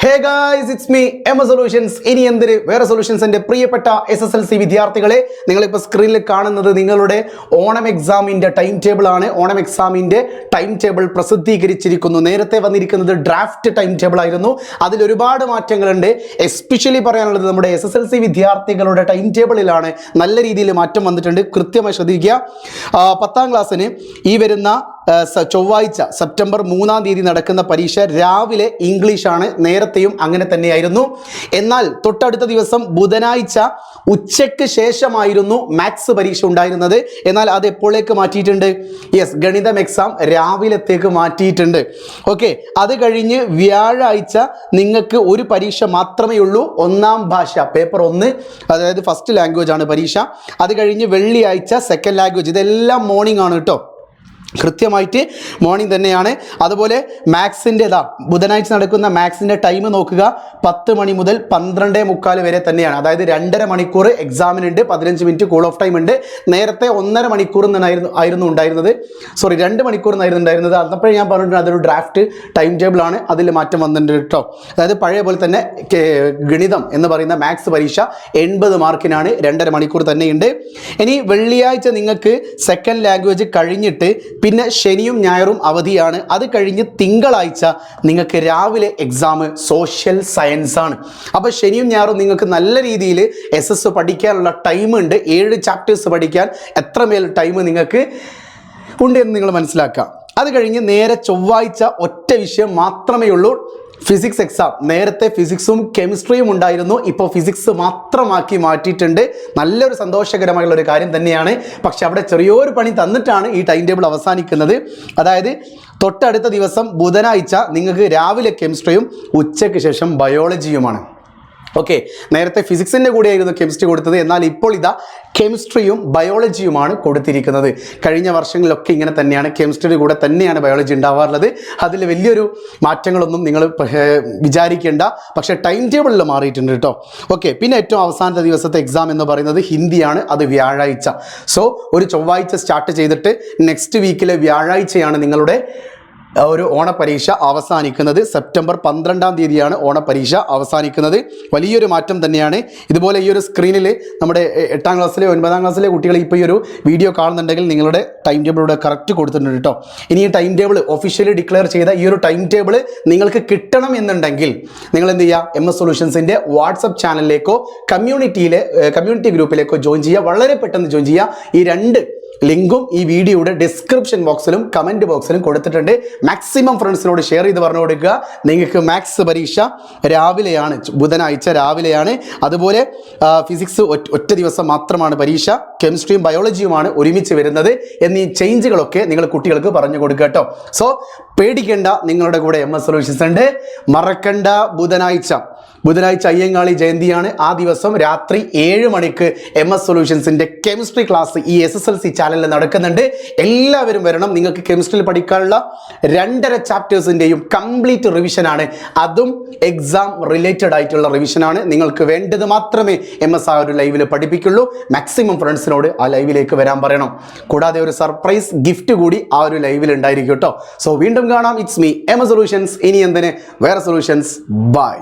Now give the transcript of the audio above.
Hey guys, it's me, Emma Solutions. ഇനി എന്തിന് വേറെ സൊല്യൂഷൻസിന്റെ പ്രിയപ്പെട്ട SSLC വിദ്യാർത്ഥികളെ, നിങ്ങളിപ്പോൾ സ്ക്രീനിൽ കാണുന്നത് നിങ്ങളുടെ ഓണം എക്സാമിന്റെ ടൈം ടേബിൾ ആണ്. ഓണം എക്സാമിന്റെ ടൈം ടേബിൾ പ്രസിദ്ധീകരിച്ചിരിക്കുന്നു. നേരത്തെ വന്നിരിക്കുന്നത് ഡ്രാഫ്റ്റ് ടൈം ടേബിൾ ആയിരുന്നു. അതിൽ ഒരുപാട് മാറ്റങ്ങളുണ്ട്. എസ്പെഷ്യലി പറയാനുള്ളത് നമ്മുടെ SSLC വിദ്യാർത്ഥികളുടെ ടൈം ടേബിളിലാണ് നല്ല രീതിയിൽ മാറ്റം വന്നിട്ടുണ്ട്. കൃത്യമായി ശ്രദ്ധിക്കുക. 10ാം ക്ലാസ്സിന് ഈ വരുന്ന ചൊവ്വാഴ്ച സെപ്റ്റംബർ 3-ാം തീയതി നടക്കുന്ന പരീക്ഷ രാവിലെ ഇംഗ്ലീഷാണ്. നേരത്തെയും അങ്ങനെ തന്നെയായിരുന്നു. എന്നാൽ തൊട്ടടുത്ത ദിവസം ബുധനാഴ്ച ഉച്ചയ്ക്ക് ശേഷമായിരുന്നു മാത്സ് പരീക്ഷ ഉണ്ടായിരുന്നത്. എന്നാൽ അത് എപ്പോഴേക്ക് മാറ്റിയിട്ടുണ്ട്? യെസ്, ഗണിതം എക്സാം രാവിലത്തേക്ക് മാറ്റിയിട്ടുണ്ട്. ഓക്കെ, അത് കഴിഞ്ഞ് വ്യാഴാഴ്ച നിങ്ങൾക്ക് ഒരു പരീക്ഷ മാത്രമേ ഉള്ളൂ. 1ാം ഭാഷ പേപ്പർ 1, അതായത് ഫസ്റ്റ് ലാംഗ്വേജ് ആണ് പരീക്ഷ. അത് കഴിഞ്ഞ് വെള്ളിയാഴ്ച സെക്കൻഡ് ലാംഗ്വേജ്. ഇതെല്ലാം മോർണിംഗ് ആണ് കേട്ടോ, കൃത്യമായിട്ട് മോർണിംഗ് തന്നെയാണ്. അതുപോലെ മാത്സിൻ്റെതാ ബുധനാഴ്ച നടക്കുന്ന മാത്സിൻ്റെ ടൈം നോക്കുക, 10 മണി മുതൽ 12:45 വരെ തന്നെയാണ്. അതായത് 2.5 മണിക്കൂർ എക്സാമിനുണ്ട്, 15 മിനിറ്റ് കൂൾ ഓഫ് ടൈം ഉണ്ട്. നേരത്തെ 1.5 മണിക്കൂർ ആയിരുന്നു ഉണ്ടായിരുന്നത്. 2 മണിക്കൂർ എന്നായിരുന്നു ഉണ്ടായിരുന്നത്. അതപ്പോഴേ ഞാൻ പറഞ്ഞിട്ടുണ്ട് അതൊരു ഡ്രാഫ്റ്റ് ടൈം ടേബിളാണ്, അതിൽ മാറ്റം വന്നിട്ടുണ്ട് കേട്ടോ. അതായത് പഴയ പോലെ തന്നെ ഗണിതം എന്ന് പറയുന്ന മാത്സ് പരീക്ഷ 80 മാർക്കിനാണ്, 2.5 മണിക്കൂർ തന്നെയുണ്ട്. ഇനി വെള്ളിയാഴ്ച നിങ്ങൾക്ക് സെക്കൻഡ് ലാംഗ്വേജ് കഴിഞ്ഞിട്ട് പിന്നെ ശനിയും ഞായറും അവധിയാണ്. അത് കഴിഞ്ഞ് തിങ്കളാഴ്ച നിങ്ങൾക്ക് രാവിലെ എക്സാം സോഷ്യൽ സയൻസ് ആണ്. അപ്പോൾ ശനിയും ഞായറും നിങ്ങൾക്ക് നല്ല രീതിയിൽ SS പഠിക്കാനുള്ള ടൈം ഉണ്ട്. 7 ചാപ്റ്റേഴ്സ് പഠിക്കാൻ എത്രമേൽ ടൈം നിങ്ങൾക്ക് ഉണ്ട് എന്ന് നിങ്ങൾ മനസ്സിലാക്കുക. അത് കഴിഞ്ഞ് നേരെ ചൊവ്വാഴ്ച ഒറ്റ വിഷയം മാത്രമേ ഉള്ളൂ, ഫിസിക്സ് എക്സാം. നേരത്തെ ഫിസിക്സും കെമിസ്ട്രിയും ഉണ്ടായിരുന്നു, ഇപ്പോൾ ഫിസിക്സ് മാത്രമാക്കി മാറ്റിയിട്ടുണ്ട്. നല്ലൊരു സന്തോഷകരമായുള്ള ഒരു കാര്യം തന്നെയാണ്. പക്ഷെ അവിടെ ചെറിയൊരു പണി തന്നിട്ടാണ് ഈ ടൈം ടേബിൾ അവസാനിക്കുന്നത്. അതായത് തൊട്ടടുത്ത ദിവസം ബുധനാഴ്ച നിങ്ങൾക്ക് രാവിലെ കെമിസ്ട്രിയും ഉച്ചയ്ക്ക് ശേഷം ബയോളജിയുമാണ്. ഓക്കെ, നേരത്തെ ഫിസിക്സിൻ്റെ കൂടെയായിരുന്നു കെമിസ്ട്രി കൊടുത്തത്. എന്നാൽ ഇപ്പോൾ ഇതാ കെമിസ്ട്രിയും ബയോളജിയുമാണ് കൊടുത്തിരിക്കുന്നത്. കഴിഞ്ഞ വർഷങ്ങളിലൊക്കെ ഇങ്ങനെ തന്നെയാണ്, കെമിസ്ട്രിയുടെ കൂടെ തന്നെയാണ് ബയോളജി ഉണ്ടാവാറുള്ളത്. അതിൽ വലിയൊരു മാറ്റങ്ങളൊന്നും നിങ്ങൾ വിചാരിക്കേണ്ട. പക്ഷേ ടൈം ടേബിളിൽ മാറിയിട്ടുണ്ട് കേട്ടോ. ഓക്കെ, പിന്നെ ഏറ്റവും അവസാനത്തെ ദിവസത്തെ എക്സാം എന്ന് പറയുന്നത് ഹിന്ദിയാണ്. അത് വ്യാഴാഴ്ച. സോ ഒരു ചൊവ്വാഴ്ച സ്റ്റാർട്ട് ചെയ്തിട്ട് നെക്സ്റ്റ് വീക്കിലെ വ്യാഴാഴ്ചയാണ് നിങ്ങളുടെ ഒരു ഓണപ്പരീക്ഷ അവസാനിക്കുന്നത്. സെപ്റ്റംബർ 12-ാം തീയതിയാണ് ഓണപ്പരീക്ഷ അവസാനിക്കുന്നത്. വലിയൊരു മാറ്റം തന്നെയാണ്. ഇതുപോലെ ഈ ഒരു സ്ക്രീനിൽ നമ്മുടെ 8ാം ക്ലാസ്സിലെ 9ാം ക്ലാസ്സിലെ കുട്ടികൾ ഇപ്പോൾ ഈ ഒരു വീഡിയോ കാണുന്നുണ്ടെങ്കിൽ നിങ്ങളുടെ ടൈം ടേബിൾ ഇവിടെ കറക്റ്റ് കൊടുത്തിട്ടുണ്ട് കേട്ടോ. ഇനി ഈ ടൈം ടേബിൾ ഒഫീഷ്യലി ഡിക്ലെയർ ചെയ്ത ഈ ഒരു ടൈം ടേബിൾ നിങ്ങൾക്ക് കിട്ടണം എന്നുണ്ടെങ്കിൽ നിങ്ങൾ എന്ത് ചെയ്യുക? MS സൊല്യൂഷൻസിൻ്റെ വാട്സപ്പ് ചാനലിലേക്കോ കമ്മ്യൂണിറ്റി ഗ്രൂപ്പിലേക്കോ ജോയിൻ ചെയ്യുക. വളരെ പെട്ടെന്ന് ജോയിൻ ചെയ്യുക. ഈ 2 ലിങ്കും ഈ വീഡിയോയുടെ ഡിസ്ക്രിപ്ഷൻ ബോക്സിലും കമൻറ്റ് ബോക്സിലും കൊടുത്തിട്ടുണ്ട്. മാക്സിമം ഫ്രണ്ട്സിനോട് ഷെയർ ചെയ്ത് പറഞ്ഞു കൊടുക്കുക. നിങ്ങൾക്ക് മാത്സ് പരീക്ഷ രാവിലെയാണ്, ബുധനാഴ്ച രാവിലെയാണ്. അതുപോലെ ഫിസിക്സ് ഒറ്റ ദിവസം മാത്രമാണ് പരീക്ഷ. കെമിസ്ട്രിയും ബയോളജിയുമാണ് ഒരുമിച്ച് വരുന്നത് എന്നീ ചേഞ്ചുകളൊക്കെ നിങ്ങൾ കുട്ടികൾക്ക് പറഞ്ഞു കൊടുക്കുക കേട്ടോ. സോ പേടിക്കേണ്ട, നിങ്ങളുടെ കൂടെ MS സൊല്യൂഷൻസ് ഉണ്ട്. മറക്കണ്ട, ബുധനാഴ്ച അയ്യങ്കാളി ജയന്തിയാണ്. ആ ദിവസം രാത്രി 7 മണിക്ക് MS സൊല്യൂഷൻസിൻ്റെ കെമിസ്ട്രി ക്ലാസ് ഈ SSLC ചാനലിൽ നടക്കുന്നുണ്ട്. എല്ലാവരും വരണം. നിങ്ങൾക്ക് കെമിസ്ട്രിയിൽ പഠിക്കാനുള്ള 2.5 ചാപ്റ്റേഴ്സിൻ്റെയും കംപ്ലീറ്റ് റിവിഷനാണ്. അതും എക്സാം റിലേറ്റഡ് ആയിട്ടുള്ള റിവിഷനാണ്. നിങ്ങൾക്ക് വേണ്ടത് മാത്രമേ MS ആ ഒരു ലൈവിൽ പഠിപ്പിക്കുള്ളൂ. മാക്സിമം ഫ്രണ്ട്സിനോട് ആ ലൈവിലേക്ക് വരാൻ പറയണം. കൂടാതെ ഒരു സർപ്രൈസ് ഗിഫ്റ്റ് കൂടി ആ ഒരു ലൈവിൽ ഉണ്ടായിരിക്കും കേട്ടോ. സോ വീണ്ടും കാണാം. It's me MS solutions. ഇനി എന്തിന് വേറെ സൊല്യൂഷൻസ്. ബൈ.